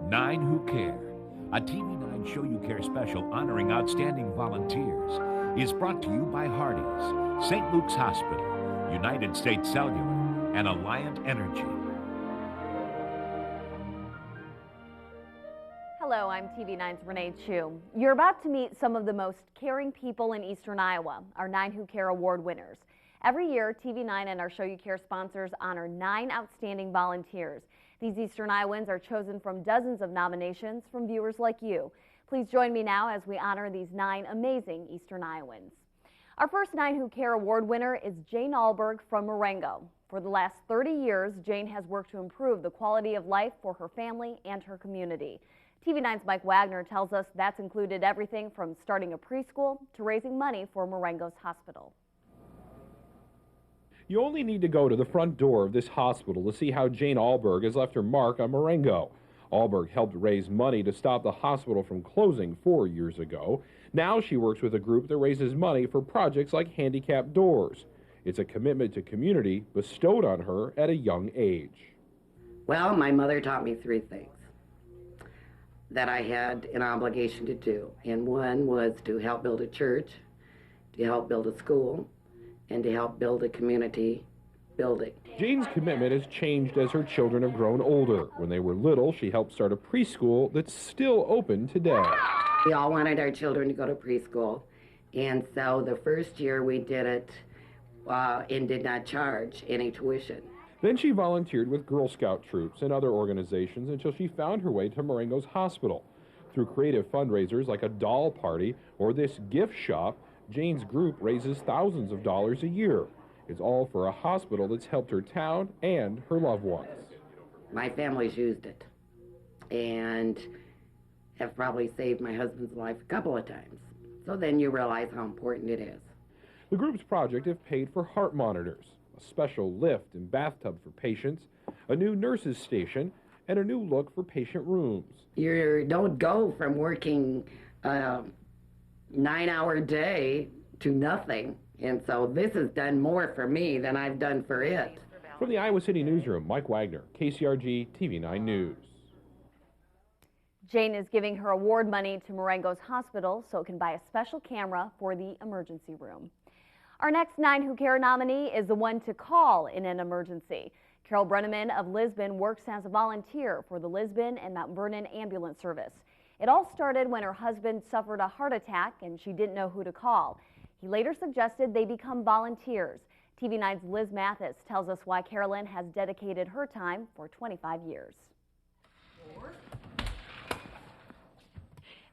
Nine Who Care, a TV9 Show You Care special honoring outstanding volunteers, is brought to you by Hardee's, St. Luke's Hospital, United States Cellular, and Alliant Energy. Hello, I'm TV9's Renee Chu. You're about to meet some of the most caring people in eastern Iowa, our 9 Who Care Award winners. Every year, TV9 and our Show You Care sponsors honor 9 outstanding volunteers. These Eastern Iowans are chosen from dozens of nominations from viewers like you. Please join me now as we honor these 9 amazing Eastern Iowans. Our first 9 Who Care Award winner is Jane Alberg from Marengo. For the last 30 years, Jane has worked to improve the quality of life for her family and her community. TV9's Mike Wagner tells us that's included everything from starting a preschool to raising money for Marengo's hospital. You only need to go to the front door of this hospital to see how Jane Alberg has left her mark on Marengo. Alberg helped raise money to stop the hospital from closing 4 years ago. Now she works with a group that raises money for projects like handicapped doors. It's a commitment to community bestowed on her at a young age. Well, my mother taught me 3 things that I had an obligation to do. And one was to help build a church, to help build a school, and to help build a community building. Jane's commitment has changed as her children have grown older. When they were little, she helped start a preschool that's still open today. We all wanted our children to go to preschool, and so the first year we did it and did not charge any tuition. Then she volunteered with Girl Scout troops and other organizations until she found her way to Marengo's hospital. Through creative fundraisers like a doll party or this gift shop, Jane's group raises thousands of dollars a year. It's all for a hospital that's helped her town and her loved ones. My family's used it and have probably saved my husband's life a couple of times. So then you realize how important it is. The group's project have paid for heart monitors, a special lift and bathtub for patients, a new nurse's station, and a new look for patient rooms. You don't go from working a 9-hour day to nothing, and so this has done more for me than I've done for it. From the Iowa City Newsroom, Mike Wagner, KCRG TV9 News. Jane is giving her award money to Marengo's hospital so it can buy a special camera for the emergency room. Our next 9 Who Care nominee is the one to call in an emergency. Carol Brenneman of Lisbon works as a volunteer for the Lisbon and Mount Vernon ambulance service. It all started when her husband suffered a heart attack and she didn't know who to call. He later suggested they become volunteers. TV9's Liz Mathis tells us why Carolyn has dedicated her time for 25 years.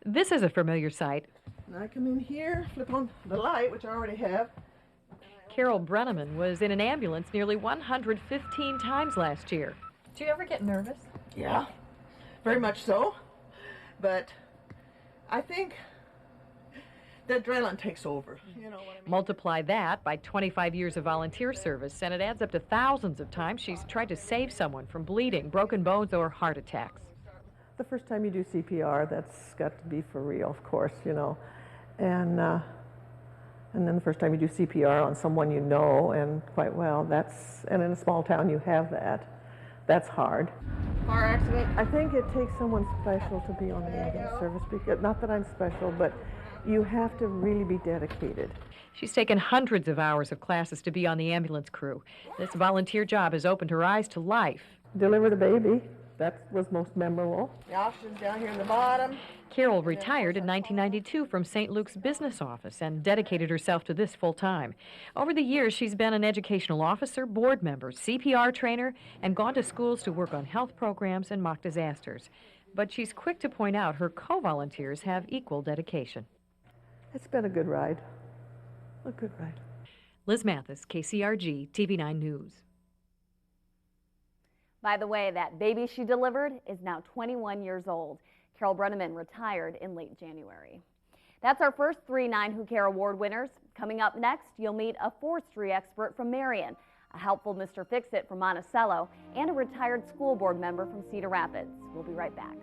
This is a familiar sight. I come in here, flip on the light, which I already have. Carol Brenneman was in an ambulance nearly 115 times last year. Do you ever get nervous? Yeah, very much so. But I think the adrenaline takes over. You know what I mean? Multiply that by 25 years of volunteer service, and it adds up to thousands of times she's tried to save someone from bleeding, broken bones, or heart attacks. The first time you do CPR, that's got to be for real, of course, you know. And then the first time you do CPR on someone you know and quite well, and in a small town you have that. That's hard. Car accident? I think it takes someone special to be on the ambulance service, because, not that I'm special, but you have to really be dedicated. She's taken hundreds of hours of classes to be on the ambulance crew. This volunteer job has opened her eyes to life. Delivered a baby. That was most memorable. The oxygen's down here in the bottom. Carol retired in 1992 from St. Luke's business office and dedicated herself to this full-time. Over the years, she's been an educational officer, board member, CPR trainer, and gone to schools to work on health programs and mock disasters. But she's quick to point out her co-volunteers have equal dedication. It's been a good ride. A good ride. Liz Mathis, KCRG, TV9 News. By the way, that baby she delivered is now 21 years old. Carol Brenneman retired in late January. That's our first 3 9 Who Care Award winners. Coming up next, you'll meet a forestry expert from Marion, a helpful Mr. Fix-It from Monticello, and a retired school board member from Cedar Rapids. We'll be right back.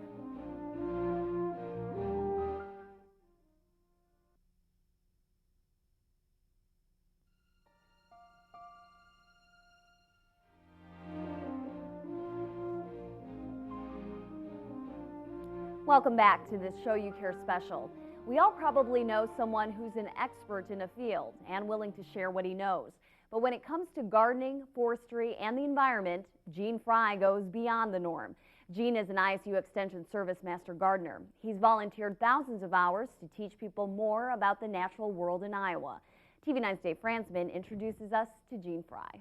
Welcome back to this Show You Care special. We all probably know someone who's an expert in a field and willing to share what he knows. But when it comes to gardening, forestry, and the environment, Gene Fry goes beyond the norm. Gene is an ISU Extension Service Master Gardener. He's volunteered thousands of hours to teach people more about the natural world in Iowa. TV9's Dave Franzman introduces us to Gene Fry.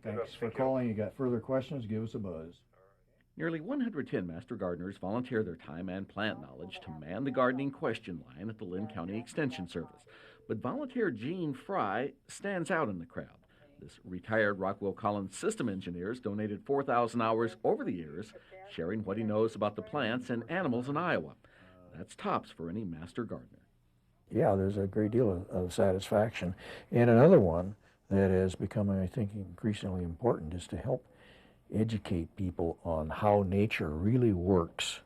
Thanks for calling. You got further questions, give us a buzz. Nearly 110 Master Gardeners volunteer their time and plant knowledge to man the gardening question line at the Lynn County Extension Service. But volunteer Gene Fry stands out in the crowd. This retired Rockwell Collins system engineer has donated 4,000 hours over the years, sharing what he knows about the plants and animals in Iowa. That's tops for any Master Gardener. Yeah, there's a great deal of satisfaction. And another one that is becoming, I think, increasingly important is to help educate people on how nature really works.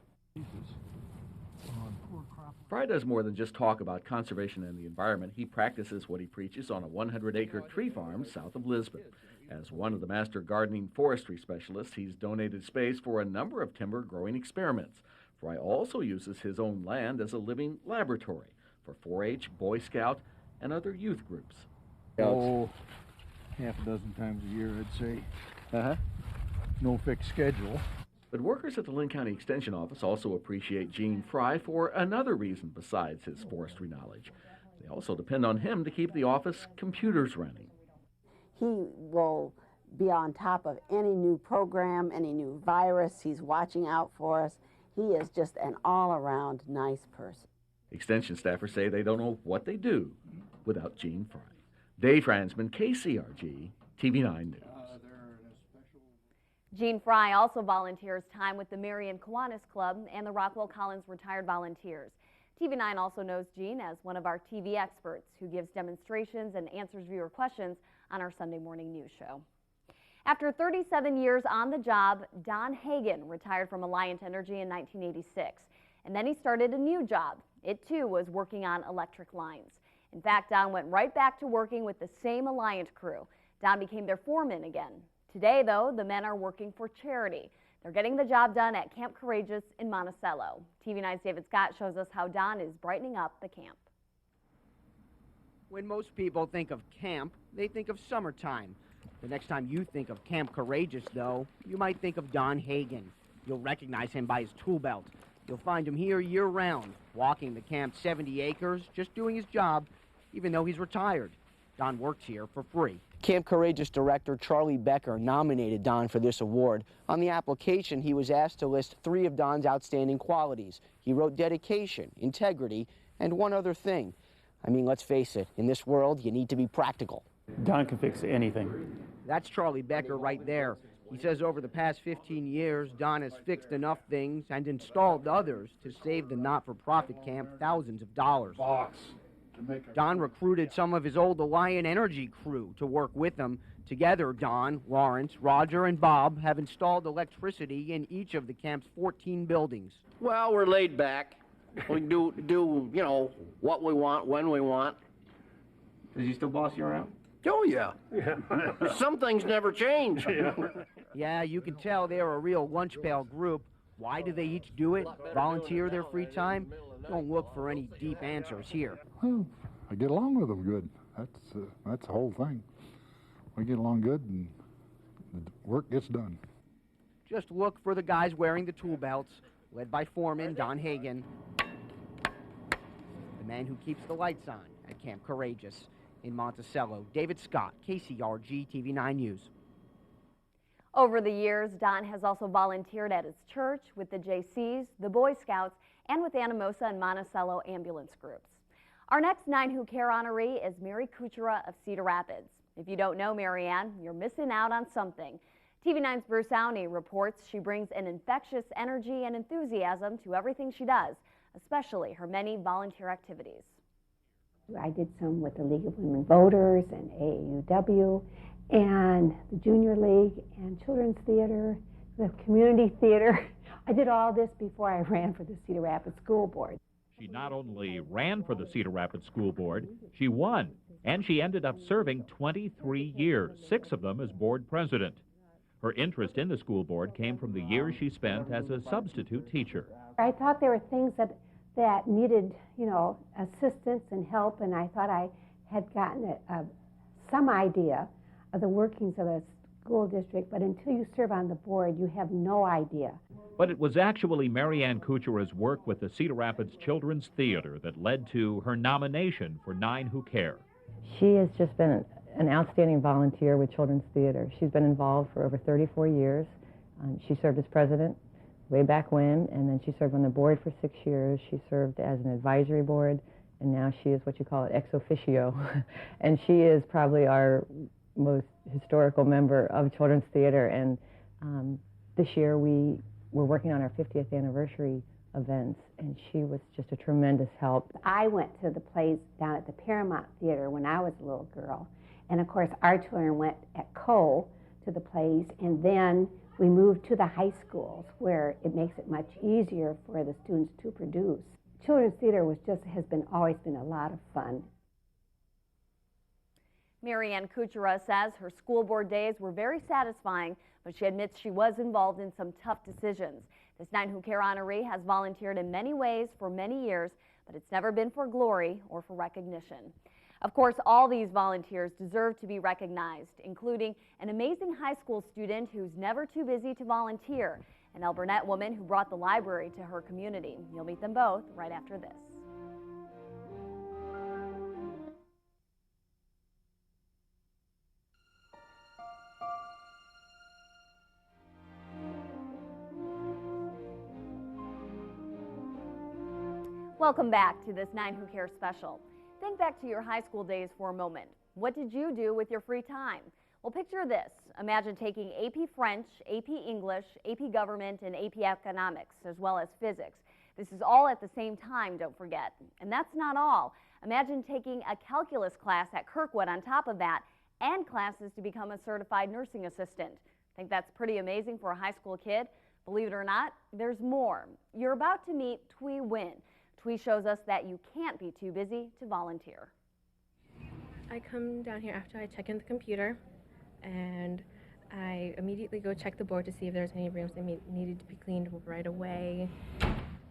Fry does more than just talk about conservation and the environment. He practices what he preaches on a 100-acre tree farm south of Lisbon. As one of the Master Gardening Forestry specialists, he's donated space for a number of timber growing experiments. Fry also uses his own land as a living laboratory for 4-H, Boy Scout, and other youth groups. Oh, half a dozen times a year, I'd say. No fixed schedule. But workers at the Lynn County Extension Office also appreciate Gene Fry for another reason besides his forestry knowledge. They also depend on him to keep the office computers running. He will be on top of any new program, any new virus. He's watching out for us. He is just an all-around nice person. Extension staffers say they don't know what they do without Gene Fry. Dave Franzman, KCRG, TV9 News. Gene Fry also volunteers time with the Marion Kiwanis Club and the Rockwell Collins Retired Volunteers. TV9 also knows Gene as one of our TV experts who gives demonstrations and answers viewer questions on our Sunday morning news show. After 37 years on the job, Don Hagan retired from Alliant Energy in 1986. And then he started a new job. It too was working on electric lines. In fact, Don went right back to working with the same Alliant crew. Don became their foreman again. Today, though, the men are working for charity. They're getting the job done at Camp Courageous in Monticello. TV9's David Scott shows us how Don is brightening up the camp. When most people think of camp, they think of summertime. The next time you think of Camp Courageous, though, you might think of Don Hagan. You'll recognize him by his tool belt. You'll find him here year-round, walking the camp's 70 acres, just doing his job, even though he's retired. Don works here for free. Camp Courageous Director Charlie Becker nominated Don for this award. On the application, he was asked to list 3 of Don's outstanding qualities. He wrote dedication, integrity, and one other thing. I mean, let's face it, in this world, you need to be practical. Don can fix anything. That's Charlie Becker right there. He says over the past 15 years, Don has fixed enough things and installed others to save the not-for-profit camp thousands of dollars. Don recruited some of his old Alliant Energy crew to work with him. Together, Don, Lawrence, Roger, and Bob have installed electricity in each of the camp's 14 buildings. Well, we're laid back. We do you know, what we want, when we want. Does he still boss you around? Oh, yeah. Some things never change. Yeah, you can tell they're a real lunch pail group. Why do they each do it? Volunteer their free time? Don't look for any deep answers here. Well, I get along with them good. That's the whole thing. We get along good and the work gets done. Just look for the guys wearing the tool belts, led by foreman Don Hagan, the man who keeps the lights on at Camp Courageous in Monticello. David Scott, KCRG TV9 News. Over the years, Don has also volunteered at his church, with the JCs, the Boy Scouts, and with Anamosa and Monticello ambulance groups. Our next 9 Who Care honoree is Mary Kuchera of Cedar Rapids. If you don't know Marianne, you're missing out on something. TV9's Bruce Downey reports she brings an infectious energy and enthusiasm to everything she does, especially her many volunteer activities. I did some with the League of Women Voters and AAUW and the Junior League and Children's Theater, the Community Theater. I did all this before I ran for the Cedar Rapids School Board. She not only ran for the Cedar Rapids School Board, she won, and she ended up serving 23 years, 6 of them as board president. Her interest in the school board came from the years she spent as a substitute teacher. I thought there were things that needed, assistance and help, and I thought I had gotten some idea of the workings of the school district, but until you serve on the board, you have no idea. But it was actually Marianne Kuchera's work with the Cedar Rapids Children's Theater that led to her nomination for Nine Who Care. She has just been an outstanding volunteer with Children's Theater. She's been involved for over 34 years. She served as president way back when, and then she served on the board for 6 years. She served as an advisory board, and now she is what you call it, ex officio. And she is probably our most historical member of Children's Theater, and this year we were working on our 50th anniversary events, and she was just a tremendous help. I went to the plays down at the Paramount Theater when I was a little girl, and of course our children went at Co to the plays, and then we moved to the high schools where it makes it much easier for the students to produce. Children's Theater has always been a lot of fun. Marianne Kuchera says her school board days were very satisfying, but she admits she was involved in some tough decisions. This Nine Who Care honoree has volunteered in many ways for many years, but it's never been for glory or for recognition. Of course, all these volunteers deserve to be recognized, including an amazing high school student who's never too busy to volunteer, an El Burnett woman who brought the library to her community. You'll meet them both right after this. Welcome back to this Nine Who Care special. Think back to your high school days for a moment. What did you do with your free time? Well, picture this. Imagine taking AP French, AP English, AP Government, and AP Economics, as well as Physics. This is all at the same time, don't forget. And that's not all. Imagine taking a calculus class at Kirkwood on top of that, and classes to become a certified nursing assistant. Think that's pretty amazing for a high school kid? Believe it or not, there's more. You're about to meet Twee Win. Twee shows us that you can't be too busy to volunteer. I come down here after I check in the computer, and I immediately go check the board to see if there's any rooms that needed to be cleaned right away.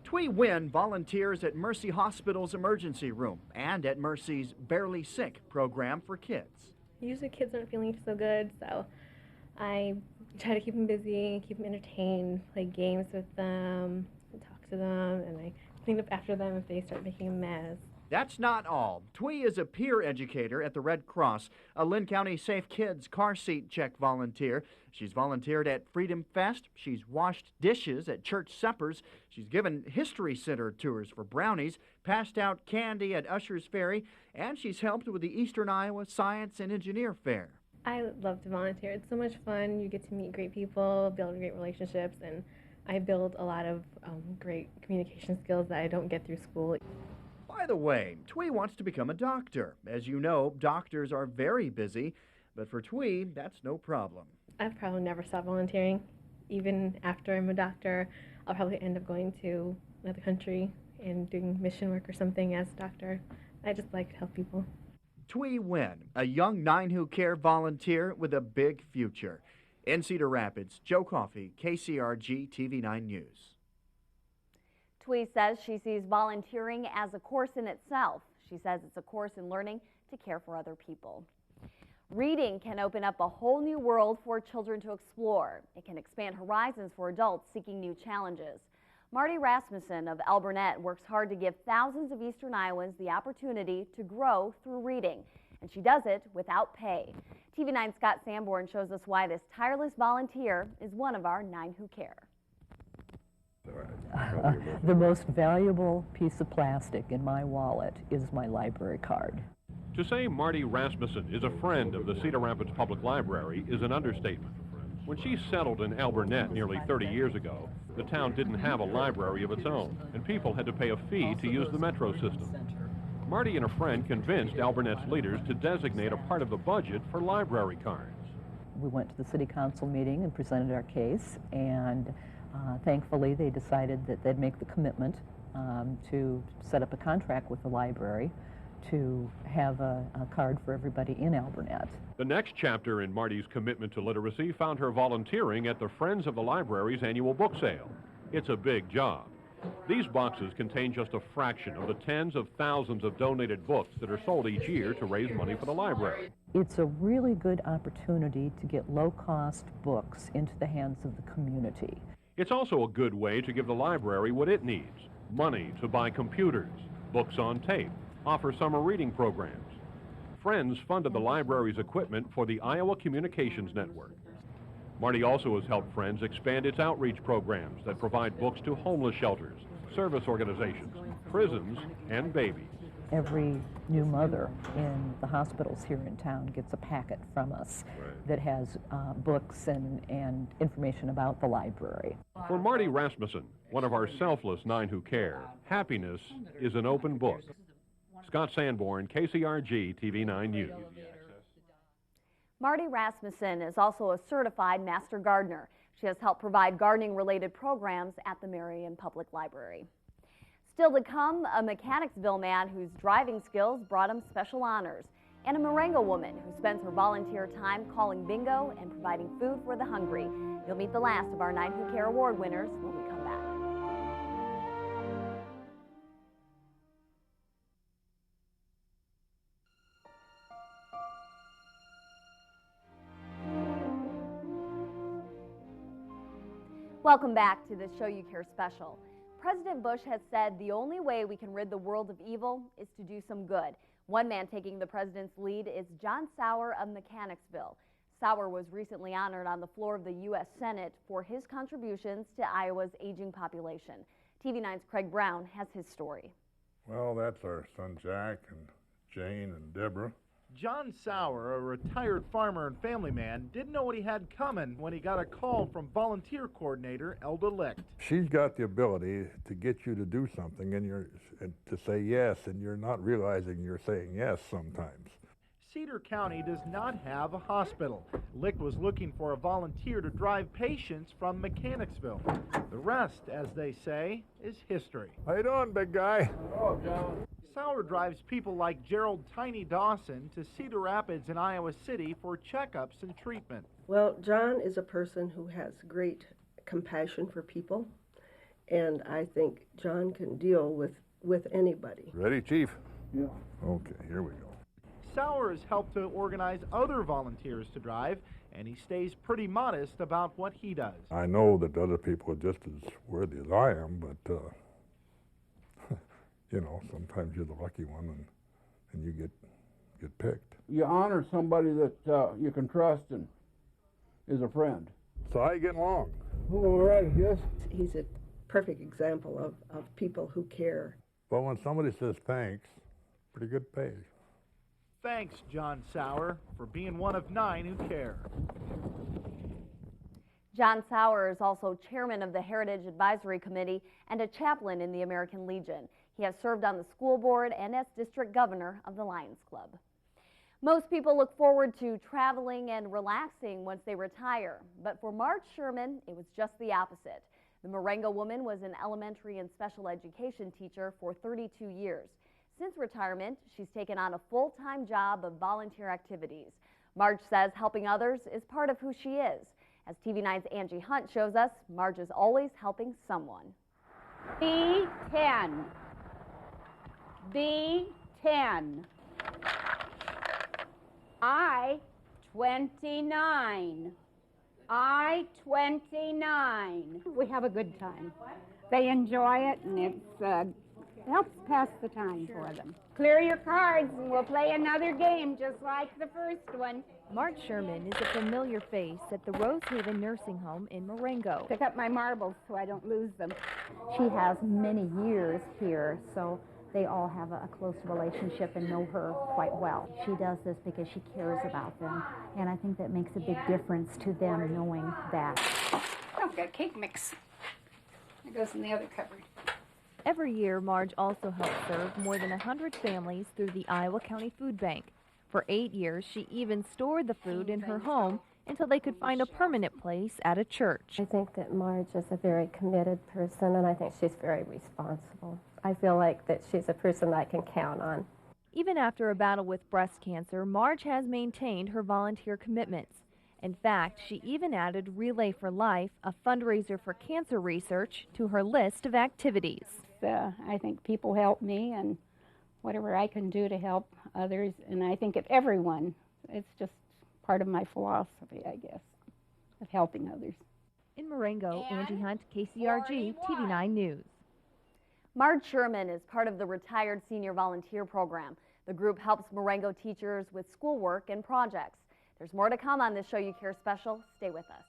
Twee Win volunteers at Mercy Hospital's emergency room and at Mercy's Barely Sick program for kids. Usually kids aren't feeling so good, so I try to keep them busy, keep them entertained, play games with them, talk to them, and I clean up after them if they start making a mess. That's not all. Twee is a peer educator at the Red Cross, a Lynn County Safe Kids car seat check volunteer. She's volunteered at Freedom Fest. She's washed dishes at church suppers. She's given History Center tours for brownies, passed out candy at Usher's Ferry, and she's helped with the Eastern Iowa Science and Engineer Fair. I love to volunteer. It's so much fun. You get to meet great people, build great relationships, and I build a lot of great communication skills that I don't get through school. By the way, Twee wants to become a doctor. As you know, doctors are very busy, but for Twee, that's no problem. I'll probably never stop volunteering. Even after I'm a doctor, I'll probably end up going to another country and doing mission work or something as a doctor. I just like to help people. Twee Win, a young Nine Who Care volunteer with a big future. In Cedar Rapids, Joe Coffey, KCRG TV9 News. Twee says she sees volunteering as a course in itself. She says it's a course in learning to care for other people. Reading can open up a whole new world for children to explore. It can expand horizons for adults seeking new challenges. Marty Rasmussen of El Burnett works hard to give thousands of Eastern Iowans the opportunity to grow through reading, and she does it without pay. TV9's Scott Sanborn shows us why this tireless volunteer is one of our Nine Who Care. The most valuable piece of plastic in my wallet is my library card. To say Marty Rasmussen is a friend of the Cedar Rapids Public Library is an understatement. When she settled in El Burnett nearly 30 years ago, the town didn't have a library of its own, and people had to pay a fee to use the metro system. Marty and a friend convinced El Burnett's leaders to designate a part of the budget for library cards. We went to the city council meeting and presented our case, and thankfully they decided that they'd make the commitment to set up a contract with the library to have a card for everybody in El Burnett. The next chapter in Marty's commitment to literacy found her volunteering at the Friends of the Library's annual book sale. It's a big job. These boxes contain just a fraction of the tens of thousands of donated books that are sold each year to raise money for the library. It's a really good opportunity to get low-cost books into the hands of the community. It's also a good way to give the library what it needs: money to buy computers, books on tape, offer summer reading programs. Friends funded the library's equipment for the Iowa Communications Network. Marty also has helped Friends expand its outreach programs that provide books to homeless shelters, service organizations, prisons, and babies. Every new mother in the hospitals here in town gets a packet from us that has books and information about the library. For Marty Rasmussen, one of our selfless 9 who care, happiness is an open book. Scott Sanborn, KCRG TV 9 News. Marty Rasmussen is also a certified master gardener. She has helped provide gardening-related programs at the Marion Public Library. Still to come, a Mechanicsville man whose driving skills brought him special honors, and a Marengo woman who spends her volunteer time calling bingo and providing food for the hungry. You'll meet the last of our 9 Who Care Award winners when we come back. Welcome back to the Show You Care special. President Bush has said the only way we can rid the world of evil is to do some good. One man taking the president's lead is John Sauer of Mechanicsville. Sauer was recently honored on the floor of the U.S. Senate for his contributions to Iowa's aging population. TV 9's Craig Brown has his story. Well, that's our son Jack and Jane and Deborah. John Sauer, a retired farmer and family man, didn't know what he had coming when he got a call from volunteer coordinator Elda Licht. She's got the ability to get you to do something and to say yes, and you're not realizing you're saying yes sometimes. Cedar County does not have a hospital. Licht was looking for a volunteer to drive patients from Mechanicsville. The rest, as they say, is history. How you doing, big guy? Hello, John. Sauer drives people like Gerald Tiny Dawson to Cedar Rapids in Iowa City for checkups and treatment. Well, John is a person who has great compassion for people, and I think John can deal with anybody. Ready, Chief? Yeah. Okay, here we go. Sauer has helped to organize other volunteers to drive, and he stays pretty modest about what he does. I know that other people are just as worthy as I am, but you know, sometimes you're the lucky one and you get picked. You honor somebody that you can trust and is a friend. So how you getting along? All right, yes. He's a perfect example of people who care. Well, when somebody says thanks, pretty good pay. Thanks, John Sauer, for being one of 9 who care. John Sauer is also chairman of the Heritage Advisory Committee and a chaplain in the American Legion. He has served on the school board and as district governor of the Lions Club. Most people look forward to traveling and relaxing once they retire, but for Marge Sherman, it was just the opposite. The Marengo woman was an elementary and special education teacher for 32 years. Since retirement, she's taken on a full-time job of volunteer activities. Marge says helping others is part of who she is. As TV 9's Angie Hunt shows us, Marge is always helping someone. B10. B10. I-29. I-29. We have a good time. They enjoy it, and it helps pass the time for them. Clear your cards, and we'll play another game just like the first one. Marge Sherman is a familiar face at the Rosehaven Nursing Home in Marengo. Pick up my marbles so I don't lose them. She has many years here, so they all have a close relationship and know her quite well. She does this because she cares about them, and I think that makes a big difference to them knowing that. I've got cake mix. It goes in the other cupboard. Every year, Marge also helps serve more than 100 families through the Iowa County Food Bank. For 8 years, she even stored the food in her home until they could find a permanent place at a church. I think that Marge is a very committed person, and I think she's very responsible. I feel like that she's a person I can count on. Even after a battle with breast cancer, Marge has maintained her volunteer commitments. In fact, she even added Relay for Life, a fundraiser for cancer research, to her list of activities. I think people help me, and whatever I can do to help others, and I think of everyone. It's just part of my philosophy, I guess, of helping others. In Marengo, Angie Hunt, KCRG, TV9 News. Marge Sherman is part of the Retired Senior Volunteer Program. The group helps Marengo teachers with schoolwork and projects. There's more to come on this Show You Care special. Stay with us.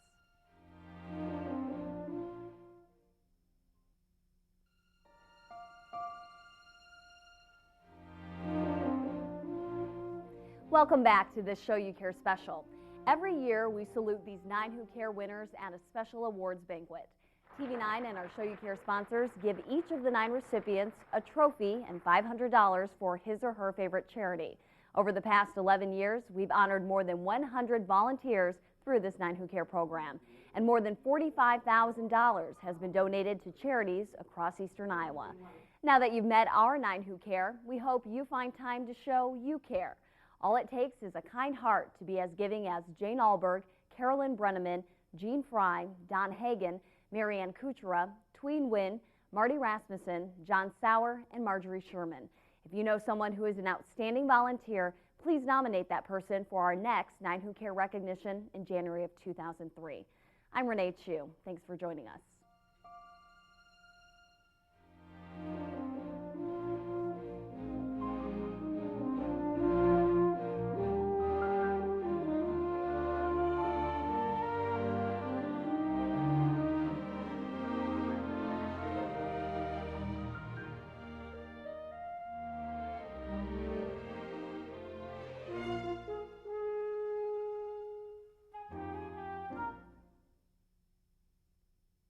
Welcome back to this Show You Care special. Every year we salute these 9 Who Care winners at a special awards banquet. TV9 and our Show You Care sponsors give each of the 9 recipients a trophy and $500 for his or her favorite charity. Over the past 11 years, we've honored more than 100 volunteers through this 9 Who Care program, and more than $45,000 has been donated to charities across eastern Iowa. Now that you've met our 9 Who Care, we hope you find time to show you care. All it takes is a kind heart to be as giving as Jane Alberg, Carolyn Brenneman, Jean Fry, Don Hagen, Marianne Kuchera, Tween Wynn, Marty Rasmussen, John Sauer, and Marjorie Sherman. If you know someone who is an outstanding volunteer, please nominate that person for our next 9 Who Care recognition in January of 2003. I'm Renee Chu. Thanks for joining us.